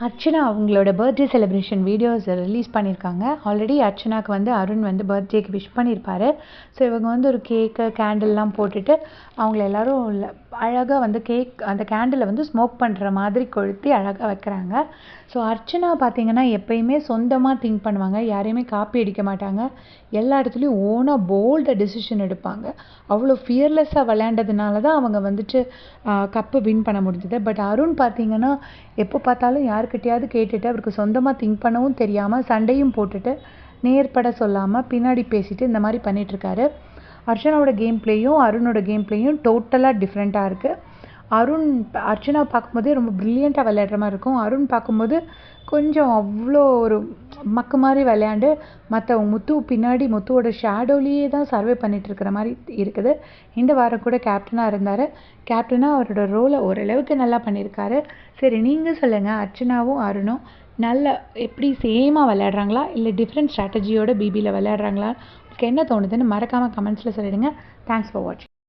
அர்ச்சனா அவங்களோட birthday celebration videos release பண்ணியிருக்காங்க. Already அர்ச்சனாக்கு வந்து அருண் வந்து பர்த்டேக்கு விஷ் பண்ணியிருப்பாரு. ஸோ இவங்க வந்து ஒரு கேக்கு, கேண்டில்லாம் போட்டுட்டு அவங்கள எல்லாரும் அழகாக வந்து அந்த கேண்டிலை வந்து ஸ்மோக் பண்ணுற மாதிரி கொளுத்தி அழகாக வைக்கிறாங்க. ஸோ அர்ச்சனா பார்த்தீங்கன்னா எப்பயுமே சொந்தமாக திங்க் பண்ணுவாங்க. யாரையுமே காப்பி அடிக்க மாட்டாங்க. எல்லா இடத்துலையும் ஓனாக போல்டாக டெசிஷன் எடுப்பாங்க. அவ்வளோ ஃபியர்லெஸ்ஸாக விளையாண்டதுனால தான் அவங்க வந்துட்டு கப்பு வின் பண்ண முடிஞ்சுது. பட் அருண் பார்த்தீங்கன்னா எப்போ பார்த்தாலும் யாருக்கிட்டையாவது கேட்டுட்டு அவருக்கு சொந்தமாக திங்க் பண்ணவும் தெரியாமல் சண்டையும் போட்டுட்டு நேர்பட சொல்லாமல் பின்னாடி பேசிட்டு இந்த மாதிரி பண்ணிகிட்ருக்காரு. அர்ச்சனாவோட கேம் பிளேயும் அருணோட கேம் பிளேயும் டோட்டலாக டிஃப்ரெண்ட்டாக இருக்குது. அர்ச்சனா பார்க்கும்போதே ரொம்ப ப்ரில்லியண்ட்டாக விளையாடுற மாதிரி இருக்கும். அருண் பார்க்கும்போது கொஞ்சம் அவ்வளோ ஒரு மக்கு மாதிரி விளையாண்டு மற்றவங்க முத்து பின்னாடி முத்துவோட ஷேடோலேயே தான் சர்வே பண்ணிகிட்டு இருக்கிற மாதிரி இருக்குது. இந்த வாரம் கூட கேப்டனாக இருந்தார். கேப்டனாக அவரோட ரோலை ஓரளவுக்கு நல்லா பண்ணியிருக்காரு. சரி, நீங்கள் சொல்லுங்கள், அர்ச்சனாவும் அருணும் நல்ல எப்படி சேமாக விளையாடுறாங்களா இல்லை டிஃப்ரெண்ட் ஸ்ட்ராட்டஜியோட பிபியில் விளையாடுறாங்களா? உங்களுக்கு என்ன தோணுதுன்னு மறக்காமல் கமெண்ட்ஸில் சொல்லிடுங்க. தேங்க்ஸ் ஃபார் வாட்சிங்.